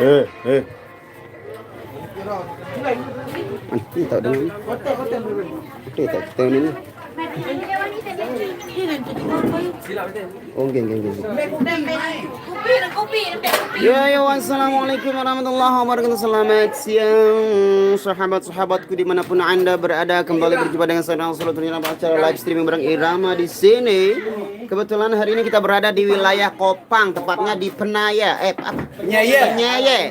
Eh. Nanti tak dengar. Okey, tak tahu ni. Oh, geng. Ya, assalamualaikum warahmatullahi wabarakatuh. Selamat siang, sahabat-sahabatku dimanapun anda berada. Kembali berjumpa dengan saya Rasulullah dalam acara live streaming bareng Irama di sini. Kebetulan hari ini kita berada di wilayah Kopang, tepatnya di Penaya. Penyaye. Nah.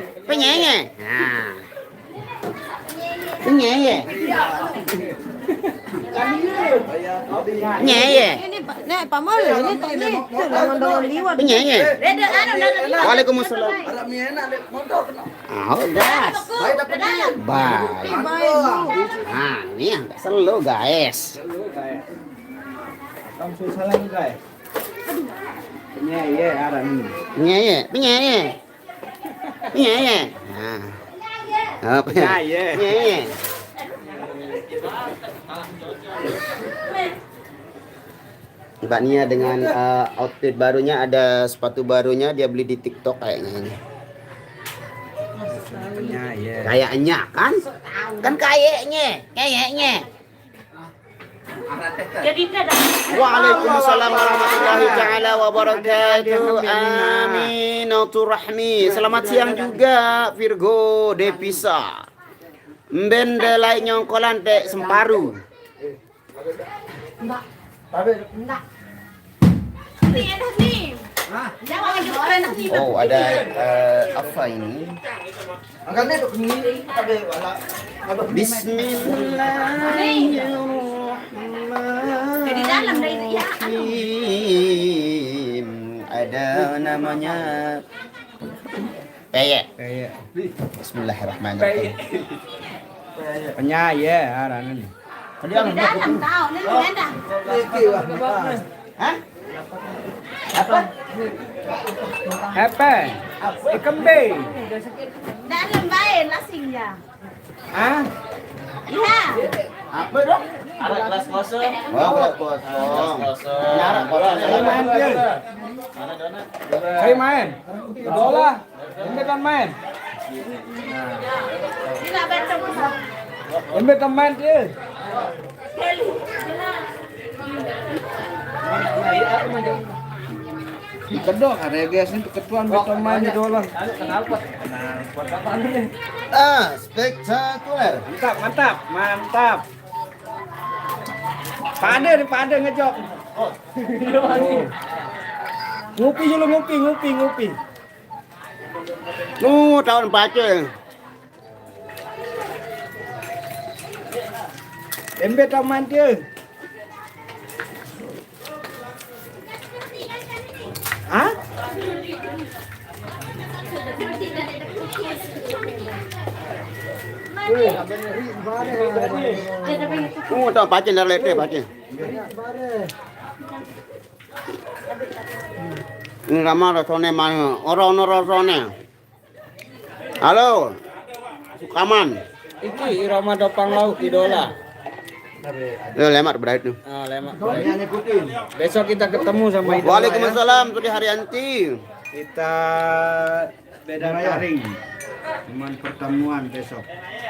Penyaye. Penyaye. Nek pamal ini tadi dengan liwat. Penyaye. Waalaikumsalam. Oh, gas. Baik. Nah, ini yang selalu guys. Langsung salam guys. Penyaye ada nih. Penyaye. Nah. Oh, penyaye. Mbak Nia dengan outfit barunya, ada sepatu barunya, dia beli di TikTok kayaknya ini. Kayaknya kan? Kan kayaknya. Waalaikumsalam warahmatullahi taala wabarakatuh. Aminaturrahmi. Selamat siang juga Virgo Devisa. Mbendelai nyongkolan tek semparu. Oh, ada apa ini? Bismillahirrahmanirrahim. Ada namanya peyek. Bismillahirrahmanirrahim. Penyaye ada nih. Hah? Apa? Ikan bay. Dalam baik nasinya. Ah? Iya. Apa dong? Ada kelas kosong. Oh, kelas kosong. Nyara Saya main dia. Saya main. Bola. Ini kan main. Tidak baca buku. Ini kan main dia. Kedok, ada guys ini ketuan betul main di dolar. Kenapa? Spektakuler. Mantap. Pade ngejok. Oh. Ngopi dulu, ngopi. Tahun pace. Embe taman dia. Hah? Tahun pace dah lete pace. Ini ramah rasanya mana? Orang-orang rasanya. Halo, Sukaman. Iki irama dopang laut idola. Lemat berat tu. Lemak. Besok kita ketemu sama idola. Waalaikumsalam, Sudi Haryanti. Kita beda taring. Cuman pertemuan besok.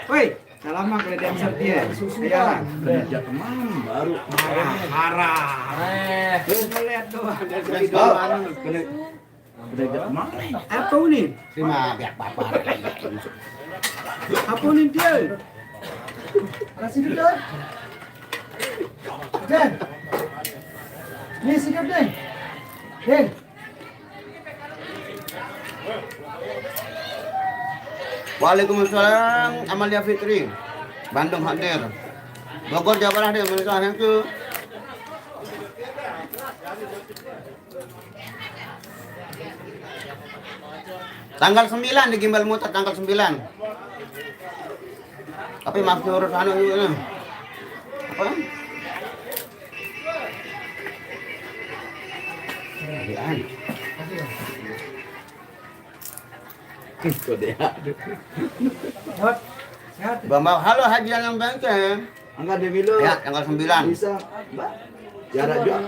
Woi, salam ke dancer dia. Ya, belajar teman baru marah. Lihat tuh ada idola kena belajar teman. Apa ini? Terima pihak papa. Apa ini dia? Kasih dia. Dan. Ni sikap Dan. Waalaikumsalam, Amalia Fitri. Bandung hadir. Bogor Jawa Barat hadir. Malaysia yang tu. Tanggal 9 di Gimbal Mutat, tanggal 9. Tapi masih urus anu juga. Apa? Bambang, halo Haji yang bangke. Angkat dulu. Ya, tanggal 9. Bisa, Mbak. Jarak juga.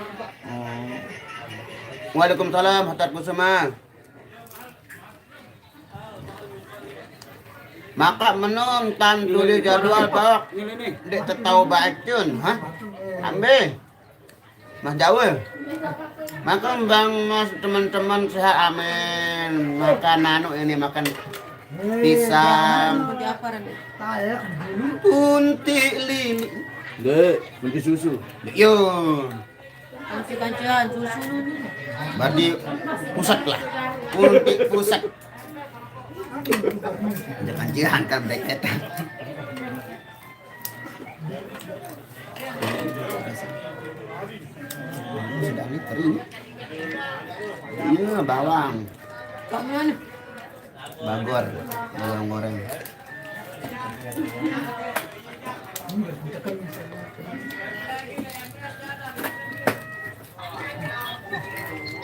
Waalaikumsalam, hatar kusuma. Maka menonton tulis jadwal Pak. Ini. Dek tahu baik cun, hah? Ambil. Mas Jawa. Maka bang mas teman-teman sehat amin. Makan ini makan pisang. Seperti apa Randy? Punti lini. Dek, nanti susu. Yo. Kanci-kancian susu. Berarti pusat lah. Punti pusat. Jangan jiran kan deket. Sudah ini kering. Iya bawang. Kamu mana? Bagor, bawang goreng.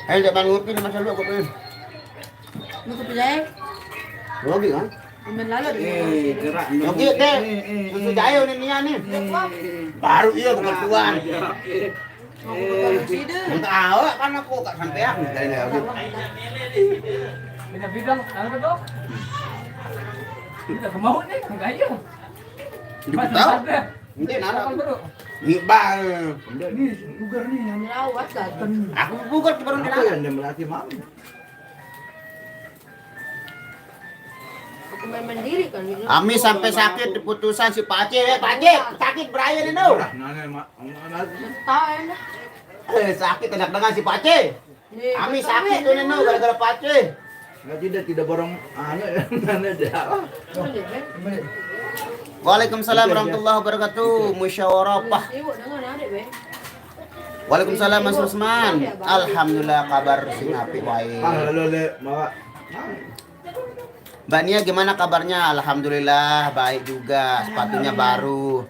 Ayo jangan ngopi nih masa lu aku pengen. Lu kepilih? Logi kan? Bulan lalu deh. Gerak. Logi deh. Susu jayo nih Nia nih. Baru iya bukan tuan. Entah awak kan aku gak sampai aku dari lagi. Bidang, ano ba to? Hindi ko mau nih, ang gayo. Hindi ko tahu. Hindi nara aku. Ngiba. Merawat kan? Aku bukan baru di dalam. Yang melatih mami. Aku main mandiri kan. Ami sampai sakit diputusan si Pak Aceh. Pak Aceh sakit beraya nih no. Tahan. Sakit enak dengan si Pak Aceh. Ami sakit tuh nih no gara-gara Pak Aceh. Tidak borong mana dia. Waalaikumsalam warahmatullahi wabarakatuh. Musyawarah. Ibu dengan adik be. Waalaikumsalam Mas Rusman. Alhamdulillah kabar sing apik wae. Bawa. Mbak Nia gimana kabarnya? Alhamdulillah baik juga. Sepatunya baru.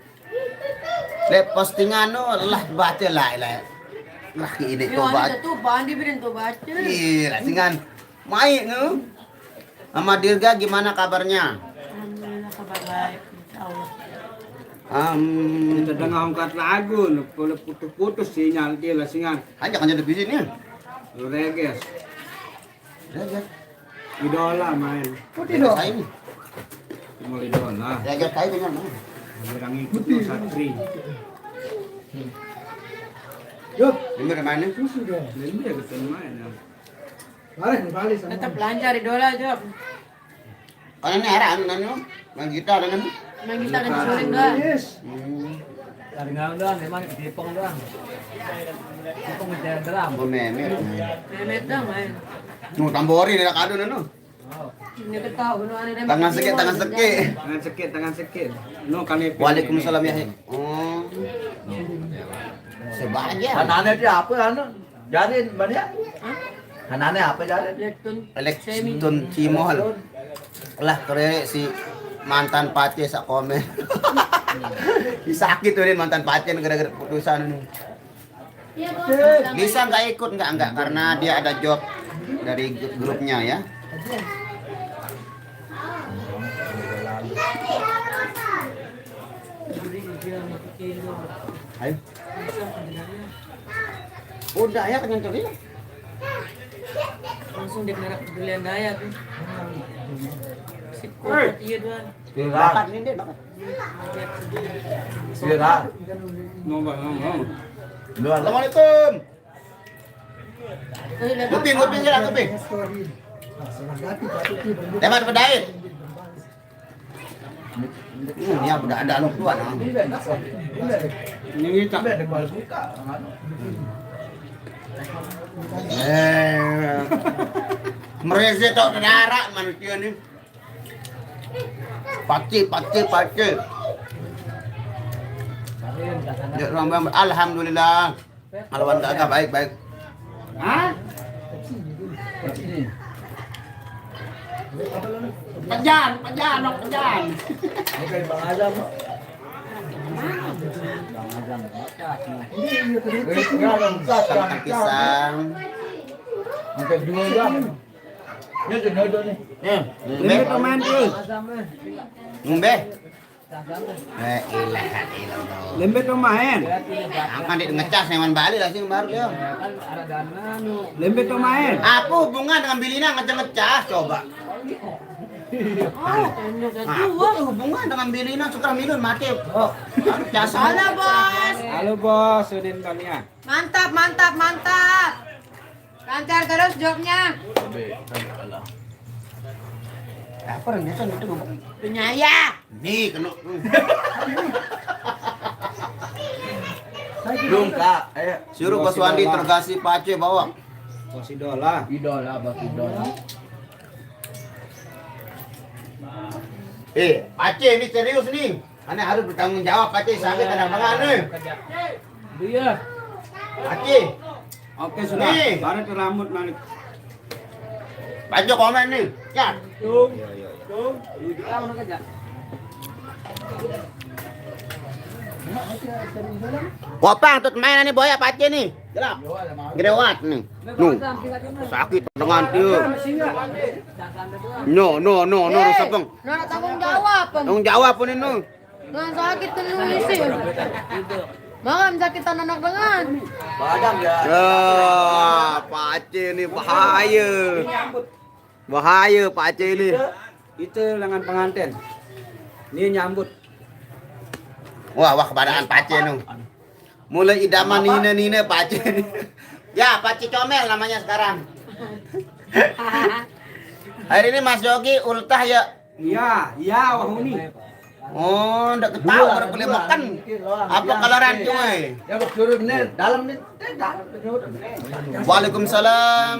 Lep postingan no lah baca lah. Lah ini Yo tuh baca. ada tuh bandi birin tuh baca. Iya, singan main no. Sama Dirga gimana kabarnya? Alhamdulillah kabar baik. Insyaallah. Kita dengar angkat lagu, boleh putus-putus sinyal dia lah singan. Hanya kan jadi di sini. Reges, Reget. idola main. Reget saya ini. Mau idola. Reget saya dengan mana? Orang ikut no Satri. Dengar mana? Ini dia ketemu main. Tetap lancar idola Job. Karena ini era anu main gitar dengan. Main gitar dan suling dah. Dari ngayon doang, memang dipong doang. Dipong di drum. Oh meme. Memet dah main. Nu tambori ni nak adu nu. Ini ketahu nu ane Tangan sekit, tangan sekit. Tangan sekit. No kali. Waalaikumsalam ya. Oh. Sebahagia. Anane dia apa anu? Jarin banyak. Anane apa jarin? Lektun. Elektron Cimol. Lah kere si mantan pace sak komen. Sakit tuh ini mantan pace gara-gara putusan ini. Bisa nggak ikut nggak karena dia ada job dari grupnya ya. Ayo. Udah ya kenyang tadi. Langsung dia kena pembelian daya tuh. Sip kuat iya doang. Bakat ini dia bakat. Sira. No. Assalamualaikum. Nguping sila nguping. Lemat pedait. Ya budak ada anak tuan. Ini tak. Mereze tok darah manusia ni. Pace. Ya, alhamdulillah. Alwan kagak baik. Hah? Pejan. Bukan Bang Azam. Makan pisang. Angkat dua jam. Ini jodoh nih. Ini pemain terus. Ngombe. Ilaha illallah. Lembet pemain. Angkan dia ngecas neman Bali langsung baru dia. Lembet pemain. Apa hubungan dengan Bilina ngecas coba? Apa hubungan dengan bilinan suka minum mati? Oh, jasa. Halo bos. Halo bos, Udin Tania. Mantap, mantap, mantap. Lancar terus jobnya. Apa yang biasa itu ngomong? Penyaya. Nih kena. Belum kak. Suruh Bos Wandi tergasi Pace bawa. Bos idola. Idola, bos idola. Pace ini serius nih. Ane harus bertanggung jawab Pace sakit ada apa nih? Dia. Pace. Oke sudah. Nih. Tarik ke rambut nanti. Pace komen nih. Ya. Kopang tut main nih boya Pace nih. Gelap. Gerewat nih. Nuh. Sakit dengan dia. No, rusak bang. Nah, tanggung jawab. Tanggung jawab pun ini. Dengan sakit tulis sih. Makam sakitan anak dengan. Badang ya. Pace ini bahaya. Bahaya Pace ini. Itu lengan pengantin. Ini nyambut. Wah, kebadan Pace nu. Mulai idaman nina Pace. Ya, Pace comel namanya sekarang. Hari ini Mas Yogi ultah ya. Iya, wahuni. Oh, ndak ketahu baru boleh makan. Apa kalaran cuy? Ya bos turun nih, dalam nih. Waalaikumsalam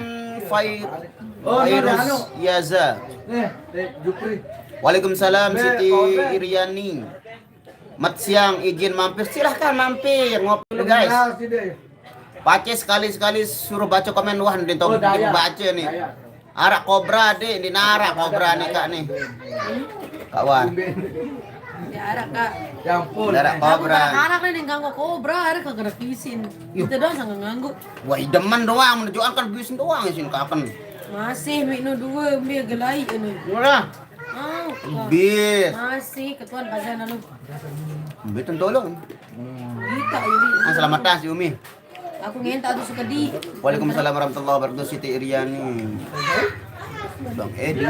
Fairuz Yaza. Jupri. Waalaikumsalam Siti Iriani. Mat siang izin mampir, silahkan mampir ngopi guys. Pace sekali-sekali suruh baca komen wah di top baca nih. Arak kobra deh, di narak kobra nih kak nih. Kawan. Ya ada kak. Ya ampun. Narak kobra. Anak nih ganggu kobra, ada kagak pisin. Itu doang sangat ganggu. Wah demen doang, menunjukkan kan bisin doang isin kapan. Masih minu dua, mie gelai ini. Murah. Oh, Bis. masih ketuan kajian lalu. Betul tolong. Kita ini. Selamat datang si Umi. Aku ngentak tuh suka di. Waalaikumsalam warahmatullahi wabarakatuh Siti Iriani. Bang Edi.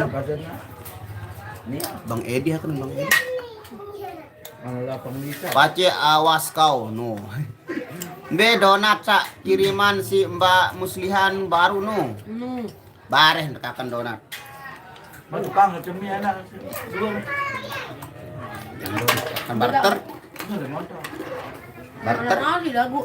Bang Edi akan Bang Edi. Pace awas kau no. Be donat sak kiriman si Mbak Muslihan baru no. Bareh nekakan donat. Mas tukang cumi enak. Kan barter. Barter. Kali lagu.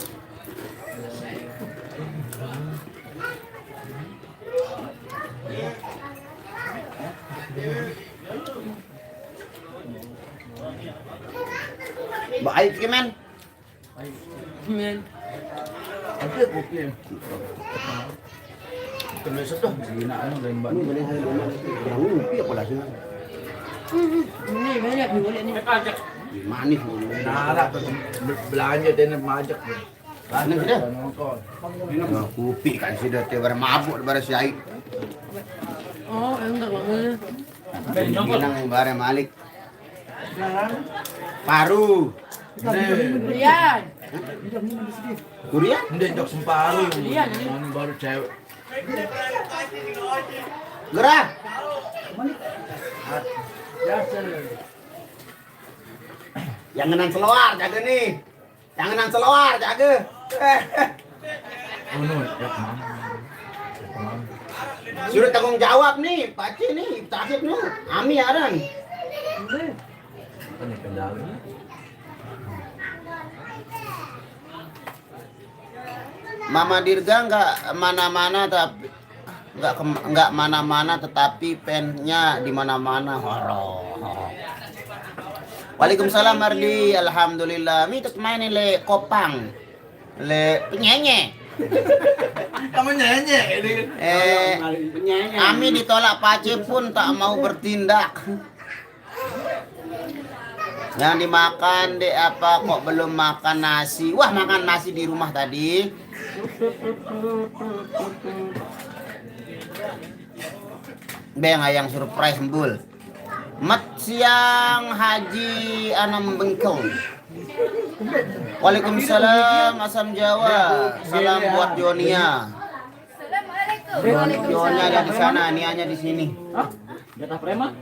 Baik kemen. Men. Ada kopi. Kena sedih. Gina anu lain ban. Rupi apa lah sih? Ini banyak nih boleh nih. Manis. Narak belanja dan majak. Ini sudah. Nonton. Nah, kopi kan sudah tebar mabuk daripada si Aik. Oh, enggak banget. Binang yang bare Malik. Paru. Lihat. Kuria? Ini jok semparuh. Iya, Ini baru cewek. Gerak. Janganan seluar jaga nih. Janganan seluar jaga. Unu, ya kemana? Sudah tanggung jawab nih, Pace nih, sakit nih. Ami aran. Ini kendali. Mama Dirga nggak mana-mana tapi nggak mana-mana tetapi pennya di mana-mana. Waalaikumsalam Mardi, alhamdulillah. Mi tuk main le kopang, le penyanyi. Kamu nyanyi ini. Ami ditolak Pace pun tak mau bertindak. Yang dimakan dek apa kok belum makan nasi? Wah makan nasi di rumah tadi. Beng ayang surprise mbul. Mat siang Haji Anam Bengkong. Waalaikumsalam Asam Jawa. Salam buat Jonia. Jonia ada di sana, Nianya di sini. Jatah preman?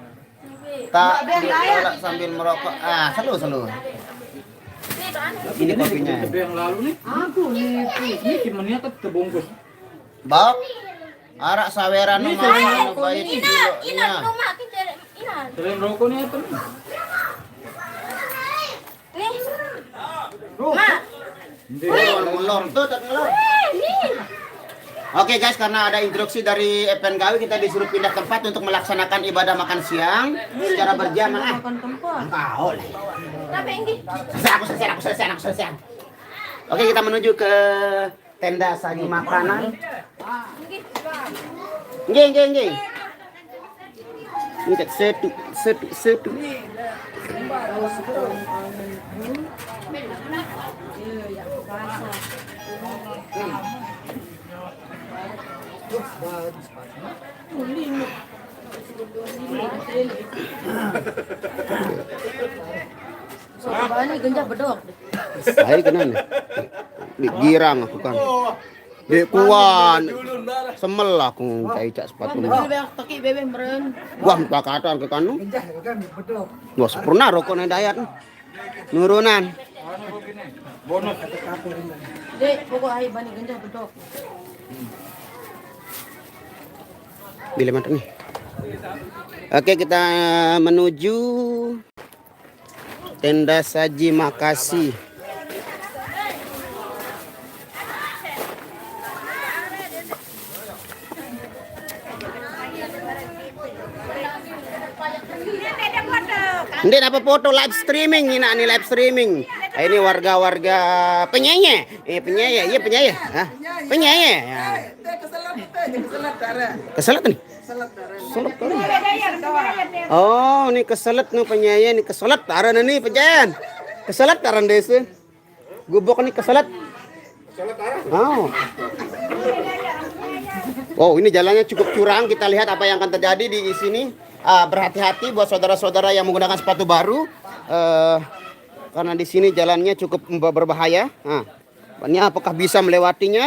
Tak ditolak sambil merokok. Ah, selalu. Ini kopinya. Tapi yang lalu nih. Aku nih. Ini gimana tuh terbungkus. Bak. Arak saweran nu mau baik Inat, kilonya. rumah kita inat. Selain rokok nih apa nih? Nih. Mak. Ngelor tuh, tak ngelor. Oke guys, karena ada instruksi dari Epen Gawi, kita disuruh pindah tempat untuk melaksanakan ibadah makan siang secara berjamaah. Makan tempat. Tahu lah. Tapi ini. Aku selesai. Oke, kita menuju ke tenda saji makanan. Nggih. Ini tak setu. Soalnya ini genjah bedok. Saya kenal. Girang aku kan. Dek kuan. Semel aku cai cak sepatu. Bebek taki bebek meren. Wah, tak kata ke kanu. Wah, sempurna rokoknya dayat. Nurunan. Bonus. Dek, pokok ahi bani genjah bedok. Bila mantap nih. Oke, kita menuju tenda saji Makasih. Ini apa foto live streaming ini live streaming. Ini warga-warga penyanyi. Penyanyi. Hah? Penyanyi. Ya. Keselat nih. Keselat. Oh, ini keselat nih penyanyi, ini keselat taran nih penyanyi. Keselat taran desa. Gubok nih keselat. Oh. Oh, ini jalannya cukup curam. Kita lihat apa yang akan terjadi di sini. Berhati-hati buat saudara-saudara yang menggunakan sepatu baru, karena di sini jalannya cukup berbahaya. Ini apakah bisa melewatinya?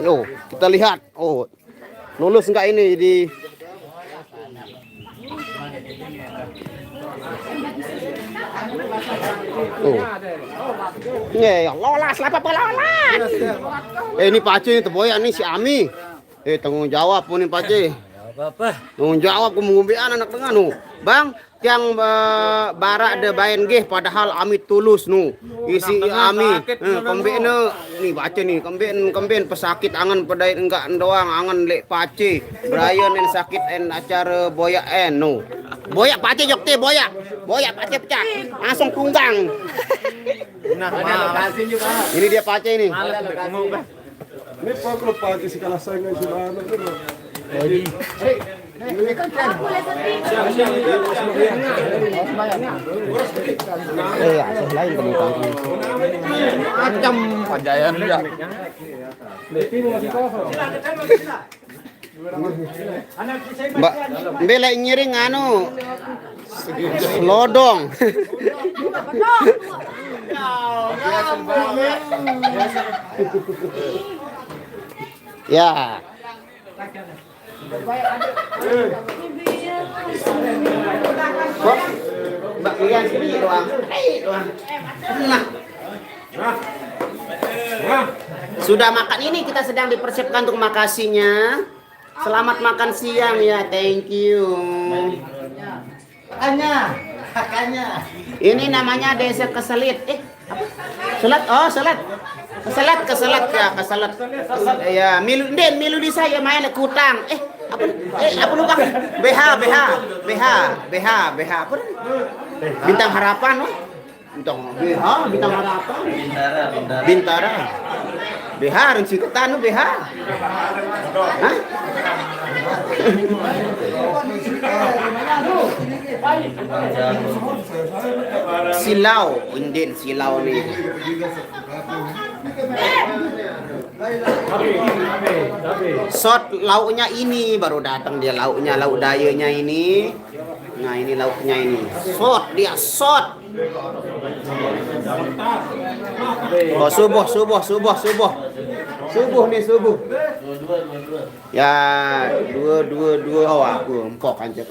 Oh, kita lihat. Oh, lulus nggak ini di? Oh, ya lolas, apa lolas? Ini pacu ini teboyan nih si Ami. Tanggung jawab pun nih Pace. Apa-apa. Tanggung jawab kemungkinan anak tengah nu. Bang, yang barak de bayan geh padahal Ami tulus nu. Isi Ami. Kembe nih baca nih, kemben pesakit angan pedai enggak doang angan lek Pace. Brian en sakit en acara boyak en nu. Boyak Pace jokte boyak. Boyak Pace pecah. Langsung tunggang. Ini dia Pace ini. Ini kalau pagi sekali saya nggak sudah ada tuh. Iya, selain penumpang. Macam pajayan ya. Mbak, bela ngiring anu. Lodong. Ya. Kok? Mbak Lian sini doang. Doang. Sudah makan ini, kita sedang dipersiapkan untuk makasihnya. Selamat makan siang ya, thank you. Kakaknya. Ini namanya Desa Keselit. Apa? Selat, oh selat. Keselat ya. Milu di saya main kutang. Apa lupa? BH. Apa? Bintang Harapan, oh. Bintang Harapan. Bintara. BH rin sikutan BH. Hah? Silau, Indin silau nih. Sot lauknya ini baru datang dia lauk dayanya ini. Nah, ini lauknya ini. Sot dia sot. Oh, subuh. Subuh nih subuh. Ya dua. Oh aku empok kancak.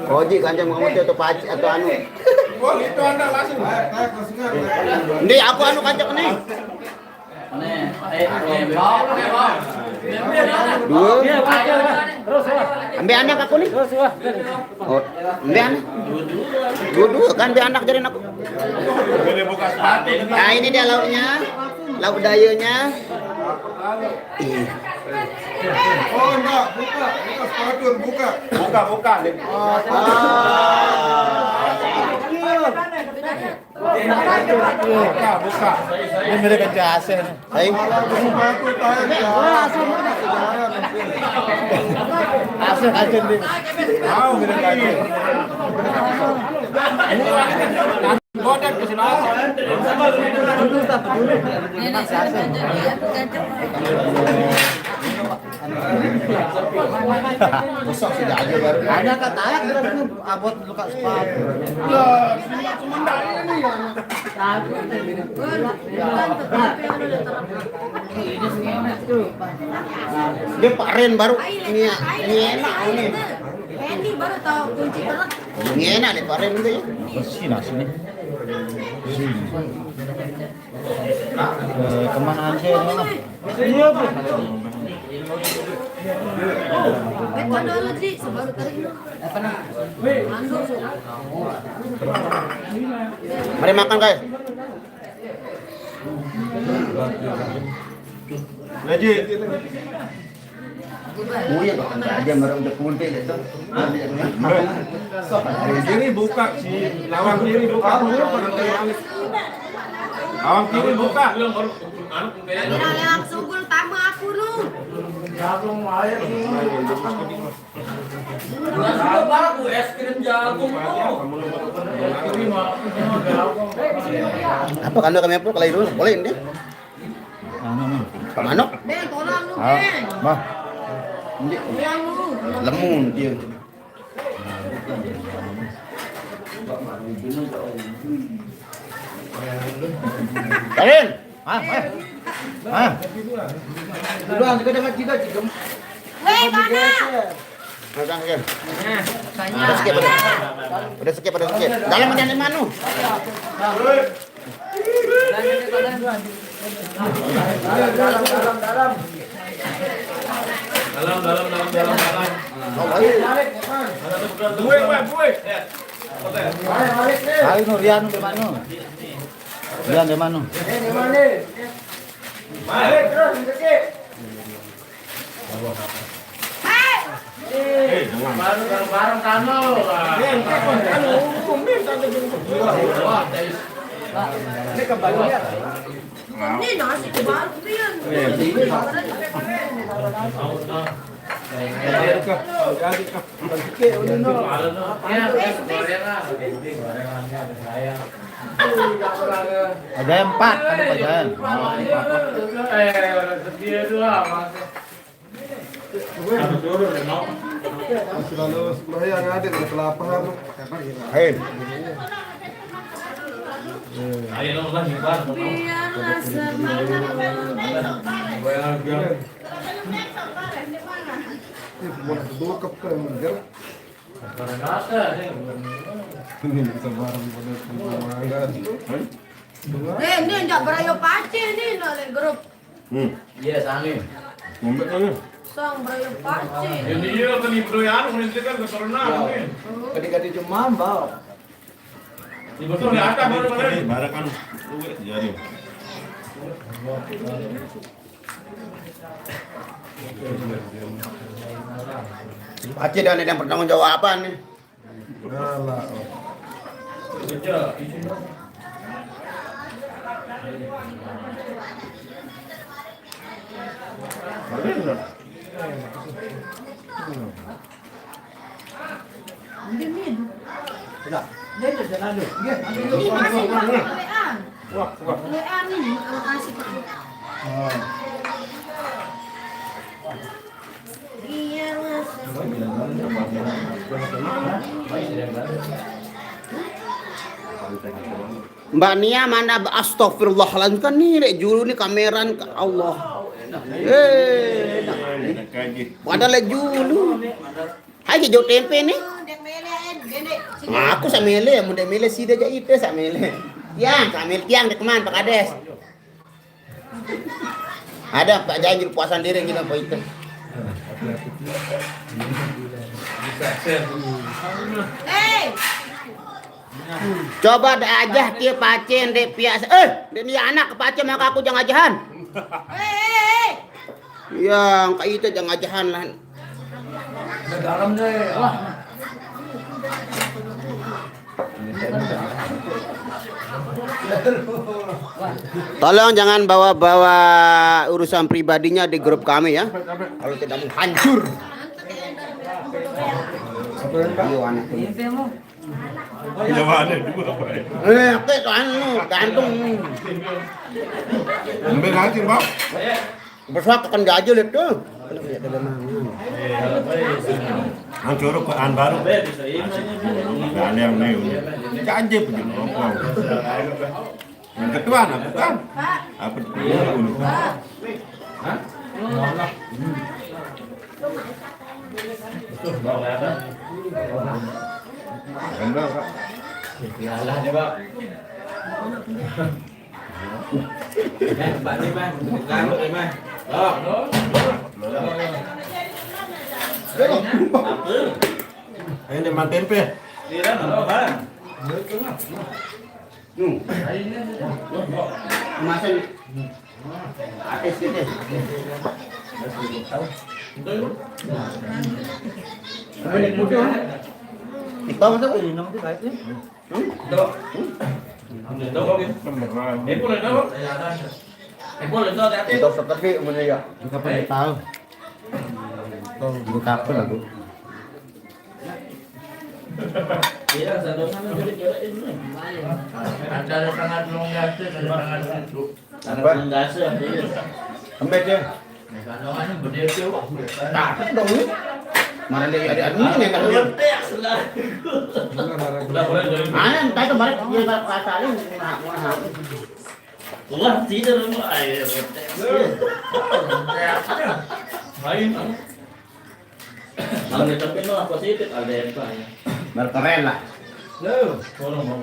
Koji kancak mau atau paci atau anu. Oh gitu Anda langsung. Ini aku anu kancak nih. Dua. Ambil anak aku nih. Oh, ambil anak. Dua kan ambil anak jadi aku. Nah ini dia lauknya, lauk dayanya. Oh enggak, buka sepatu, buka. Buka. Ini mereka jasa. Baik. Sepatu tanya. Asal aja nih. Mau mereka aja. Bodak ke sini. Ada kata ayak berarti abot luka sepatu. Dia Pak Ren baru ini enak ini. Ini baru tahu kunci terus. Ini enak deh Pak Ren itu ya. Sini sini. Kemana aja ini? Teknologi sebaru tadi. Anduk so. Mari makan guys. Ngaji. Buya makan aja mereka udah kulti itu. Kiri buka si lawang kiri buka. Lawang kiri buka. Kira langsung gul tamu aku lu. Aku es krim jagung. Apa kan kami apa kalau dulu boleh ini? Manok? Ben, tolong lu, Ben. Mah. Tolong lu. Lemun dia. Kalian? Duluan juga dengan kita cium. Weh, mana? Makan kan? Udah skip. Dalam mana manu? Buih. Ayo nu Rian di mana? Rian di mana? Balik terus sikit. Bareng kano. Ini kembalinya. Ini nasi baru pian. Ada 4 kan pajan. Selalu sebelah yang ada di kelapa. Hei. Biarlah semangat. Dua kep enggak. Ini sebarang pada semangat. Ini enggak berayo pace nih nolak grup. Iya, sangi. Ngombek kan. Sang berayo pace. Iya kan ibro ya anu kan keturunan mungkin. Ketika cuma bawa. Betul ya ada baru barang kan jadi. Aceh dan yang bertanggung jawaban nih. Alah. Ini masih lean. Lean ini kalau kasih Pak. Biarlah semangat. Mbak Nia mana astagfirullahaladzim kan nih lek julu nih kameran Allah. Padahal lek julu. Hai ke jauh tempe nih. Dek melean, dek. Aku sa mele, mun dek mele sida ja ite sa mele. Tiang, sa mele tiang dek man Pak Kades. Ada Pak janji puasan diri gila apa itu. Coba dah ajah dia pacen dek pias. Dek ni anak ke pacen maka aku jangan ajahan. Yang kayak itu jangan ajahan lah. Dalam deh. Wah. Tolong jangan bawa-bawa urusan pribadinya di grup kami ya. Kalau tidak mau hancur. Iya anak. Oke, anu gantung. Ambil lagi, Bang. Besok akan gajul itu. Hancur Quran baru. Ada yang new. Janji punya ngomong. Yang kedua anak bukan? Apa itu? Hah? Enggak, Pak. Iyalah dia, Pak. Pak ni, Bang. Rambut ni, Bang. Ini demam tempe. Kemasan atas gitu. Ikaw masa ko inom ti kahit eh. Ito sa tabi mo na ya. Ika pa tahu. Ito buka pa lagu. Ada sangat longgar ada sangat itu. Ambet ya. Kandungannya gede tuh. Tak dong. Mana dia ada ini kan. Mana entah itu balik dia pasalin mana. Wah, tidak lu air. Main. Ang tapi no positif ada yang ya. Berkeren lah. Tolong mau.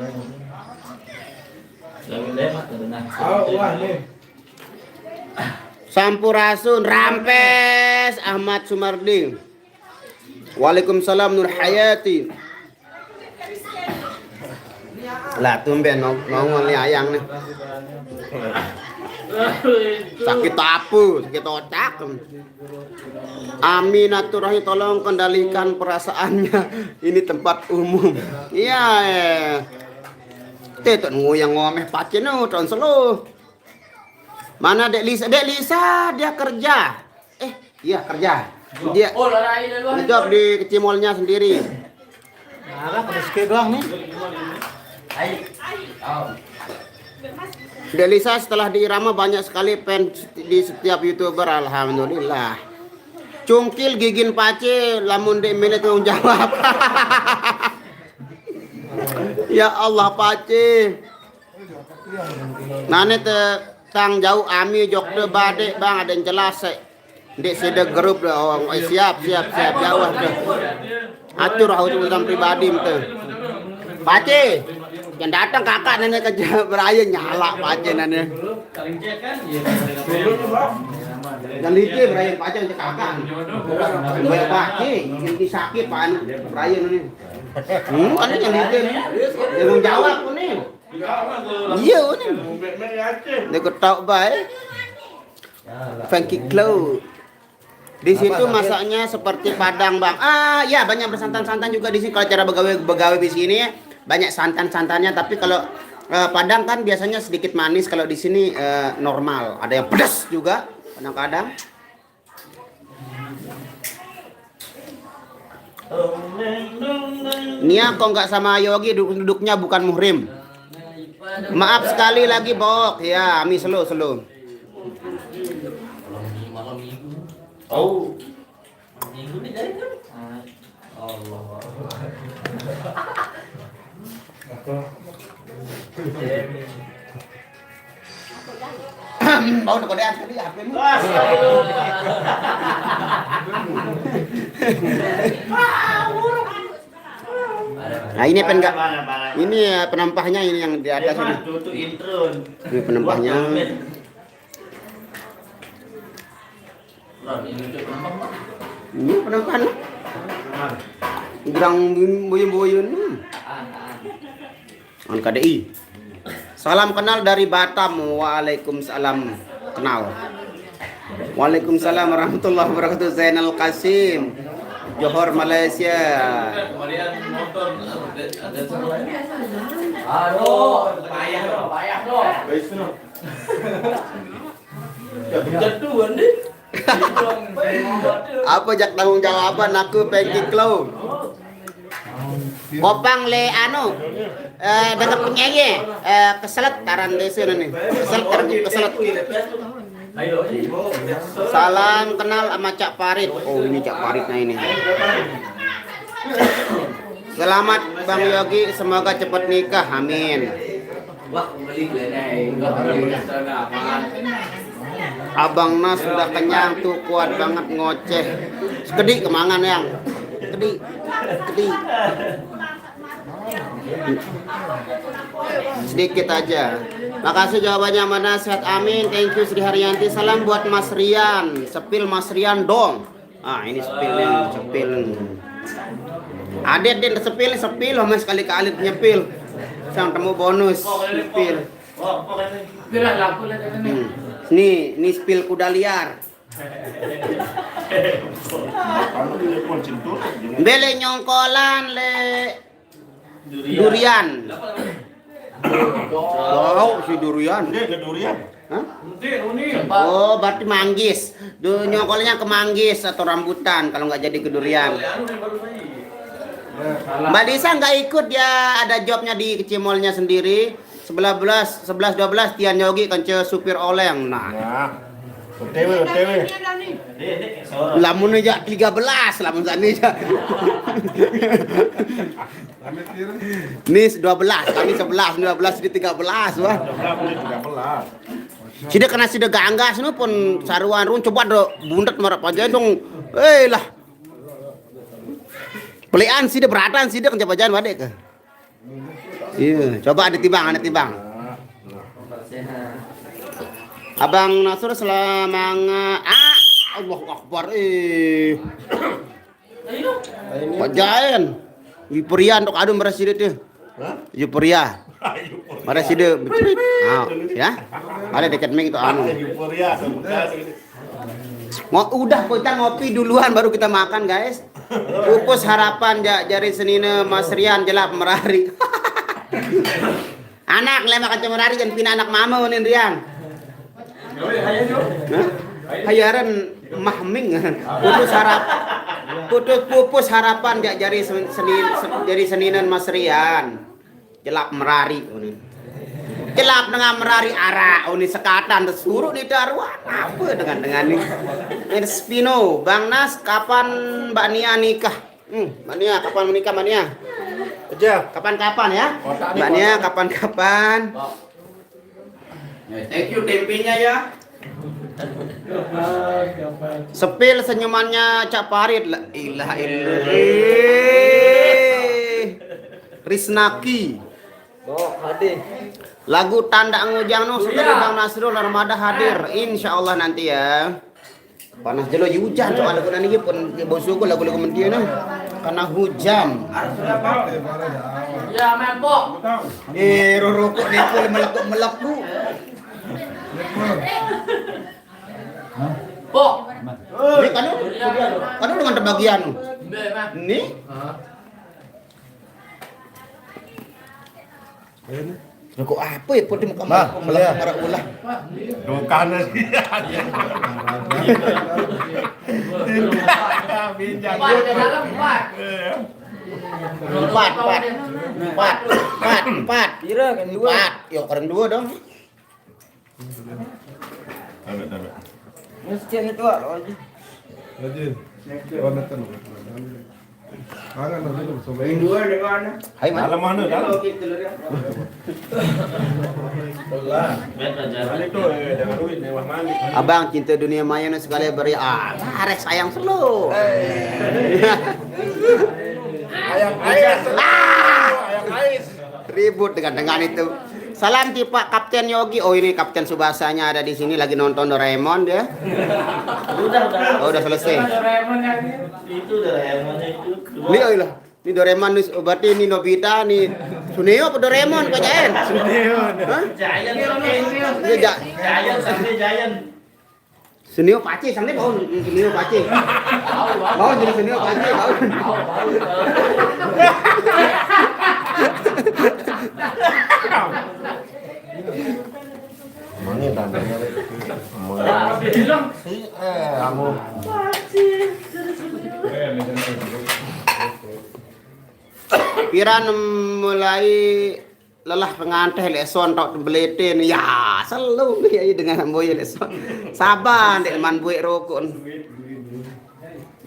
Lagi lemat tenang. Wah, nih. Sampurasun Rampes Ahmad Sumardi. Waalaikumsalam Nur Hayati. Lah tumben nongol ni ayang nih. Sakit apa? Sakit otak. Aminaturahim tolong kendalikan perasaannya. Ini tempat umum. Iya. Tetot nguyang ngomeh pacen tahun selo. Mana Dek Lisa? Dek Lisa dia kerja. Iya kerja. Dia ngejob di Cimolnya sendiri. Nah, rezeki doang nih. Dek Lisa setelah di Irama banyak sekali fans di setiap YouTuber, alhamdulillah. Cungkil gigin pace lamun Dek Mele tanggung jawab. Ya Allah pace. Nane tang jauh ami jok de bade bang ada yang jelas Dek sede grup dah orang siap jauh dah. Atur urusan pribadi tu. Pace yang datang kakak nanya kerja beraya nyala pace nanya. Dan licin beraya pace yang kakak. Banyak pace yang disakit pan beraya nanya. Kan yang licin. Dia mau jawab pun ni. Iya ni. Dia ketak baik. Funky Cloud. Di situ masaknya seperti Padang, Bang. Ya banyak bersantan-santan juga di sini. Kalau cara begawe di sini banyak santan-santannya. Tapi kalau Padang kan biasanya sedikit manis. Kalau di sini normal. Ada yang pedas juga kadang-kadang. Nia kok nggak sama Yogi duduknya bukan muhrim. Maaf sekali lagi Bok. Ya, Ami slow. Oh. Minggu ni jadi kan? Allah. Bau nak kodean sekali HP mu. Nah ini enggak. Ini penampahnya ini yang di atas ini. Ini penampahnya. Ini penampahan. Gerang boyun-boyun. On KDI. Salam kenal dari Batam. Waalaikumsalam. Kenal. Waalaikumsalam warahmatullahi wabarakatuh. Zainal Qasim, Johor, Malaysia. Aduh, payah loh. Jatuhan deh. Apa jak tanggung jawaban aku pengen klau. Kopang le anu dekat penyanyi keselet taran desa nih. Keselet. Salam kenal sama Cak Parit. Oh ini Cak Paritnya ini. Selamat Bang Yogi, semoga cepat nikah. Amin. Abang Nas sudah kenyang tuh, kuat banget ngoceh. Sekedi kemangan yang. Kedi. Sedikit aja. Makasih jawabannya mana sehat amin. Thank you Sri Haryanti. Salam buat Mas Rian. Sepil Mas Rian dong. Ah ini sepilnya, sepil. Adet den sepil sama sekali-kali nyepil. Sang temu bonus sepil. Ini spill kuda liar. Bele nyongkolan le durian. Wow, si durian. Hah? Oh, berarti manggis. Nyongkolnya ke manggis atau rambutan kalau nggak jadi ke durian. Mbak Disa nggak ikut, dia ada jobnya di Cimolnya sendiri. 11, 12 Tian Yogi kance supir oleng. Nah. OTW. Lamun aja 13, lamun sani aja. Nis 12, kami 11, 12 di 13 wah. 13. Sida kena sida ganggas nu pun saruan run coba do bundet marap aja dong. Lah. Pelian sida beratan sida kan coba jangan wadek. Iya, coba ada timbang. Abang Nasur selamanya. Allahu Akbar. Pak Jain. Yupuria untuk adu merasidet tuh. Yupuria. Merasidet. Ya. Ada dekat ming itu anu. Udah kita ngopi duluan baru kita makan, guys. Pupus harapan jari senina Mas Rian jelap merari. Anak lema kan merari jangan pindah anak mama nih Rian. Hayaran mahming. Pupus harapan jari seninan Mas Rian jelap merari nih. Jelap dengan merari arah uni sekatan tersuruh di daruan apa dengan ini Spino. Bang Nas kapan Mbak Nia nikah? Mbak Nia kapan menikah Mbak Nia? Aja kapan-kapan ya Mbak Nia kapan-kapan. Thank you tempenya ya. Sepil senyumannya Cak Parit. La ilaha illallah. Risnaki. Hadir. Lagu Tanda Ngujang no sudah Bang Nasrul Armada hadir insyaallah nanti ya. Panas jelo hujan coba lagu nani pun bosuku lagu-lagu mendia nah karena hujan. Ya mempok. Rokok nepol melepuh. Pok. Ini kan dengan terbagian. Ini. Rokok apa ya putih muka marah ulah. Dokana sih. Empat. Yo kurang dua dong. Tahu. Mesti yang itu aja. Lagi. Warna Hai man. Dalam mana? Dalam. Jangan duit mewah mana? Abang cinta dunia maya nu sekali beri arek sayang selo. Ayam ais. Ayam ais. Ribut dengan itu. Salam ti Pak Kapten Yogi. Oh ini Kapten Subasanya ada di sini lagi nonton Doraemon dia. Oh udah selesai. Itu Doraemon itu. Lihat lah. Ini Doraemon nih, berarti ini Nobita nih. Suneo apa Doraemon panjain? Suneo. Hah? Giant. Ini Giant sampai Giant. Suneo paci, sampai bau Suneo paci. Bau jadi Suneo paci, bau. Mana tandanya? Kamu. Piran mulai lelah penganteh leson tok beleten ya selalu ya dengan boy leson saban dek man buik rokok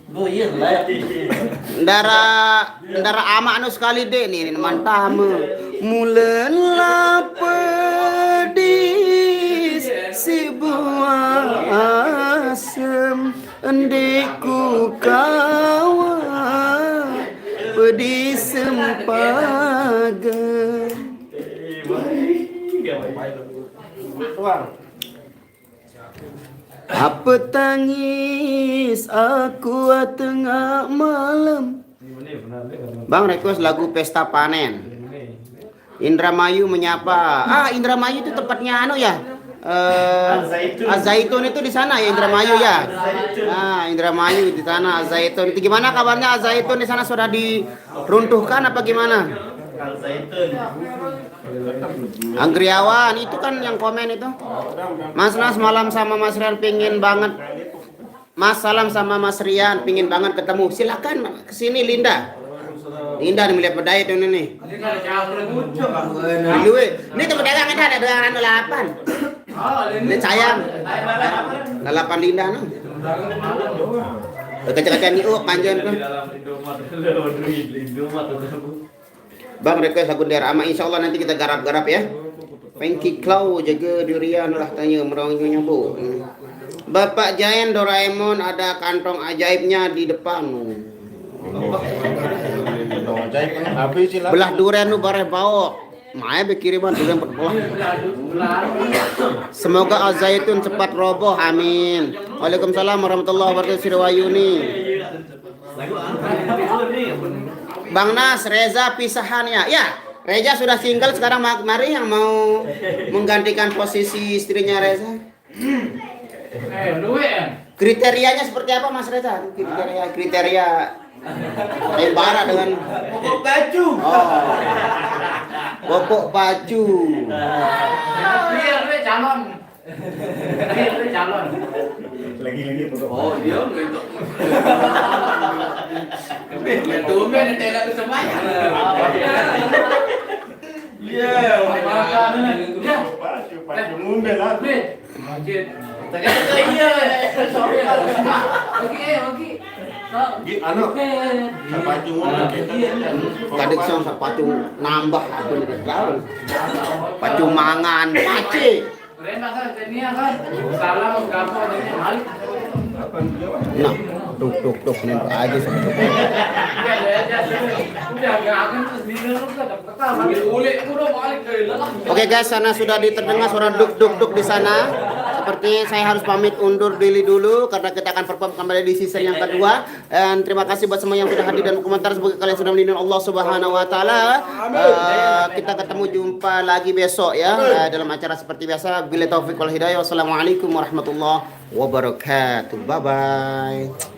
Boyer lah. ndara ama anu sekali dek nih mantame mulen lapedis si buah asem endeku kawa pedis sempaga. Apa tangis aku tengah malam. Bang request lagu Pesta Panen. Indramayu menyapa. Indramayu itu tempatnya anu ya. Azaitun itu di sana ya Indramayu ya. Indramayu di sana Azaitun. Itu gimana kabarnya Azaitun di sana sudah diruntuhkan apa gimana? Anggriawan itu kan yang komen itu. Mas malam sama Mas Rian pingin banget. Mas salam sama Mas Rian pingin banget ketemu. Silakan kesini Linda. Linda nih melihat pedai itu nih. Ini tempat dagang ada dagangan 8. Ini sayang. 8 Linda nih. Kecil-kecil nih panjang tuh. Bang request lagu daerah ama insyaallah nanti kita garap-garap ya. Pengki Klau jaga durian lah tanya merongnya bu. Bapak Giant Doraemon ada kantong ajaibnya di depan. Belah durian nu bare bau. Mae bekiriman durian berbelah. Semoga Azaitun cepat roboh amin. Waalaikumsalam warahmatullahi wabarakatuh Sirwayuni. Bang Nas, Reza pisahan ya. Ya, Reza sudah single sekarang mari yang mau menggantikan posisi istrinya Reza. Kriterianya seperti apa Mas Reza? Kriteria Bara dengan Pokok baju. Bopok baju. Biar calon. Calon. Lagi pokok. Oh, dia gitu. Tumben tidak bisa bayar. Iya, Baju mundur lah. Oke. Anu, sepatu mundur kita. Kadek sang sepatu nambah apa nih tahu. Sepatu mangan, paci. Nah, tuk nih aja sama. Oke guys, sana sudah terdengar suara duk di sana. Seperti saya harus pamit undur diri dulu karena kita akan perform kembali di season yang kedua. Dan terima kasih buat semua yang sudah hadir dan komentar. Semoga kalian sudah melindungi Allah Subhanahu Wa Taala. Kita ketemu jumpa lagi besok ya dalam acara seperti biasa. Bila taufik wal hidayah. Wassalamualaikum warahmatullahi wabarakatuh. Bye bye.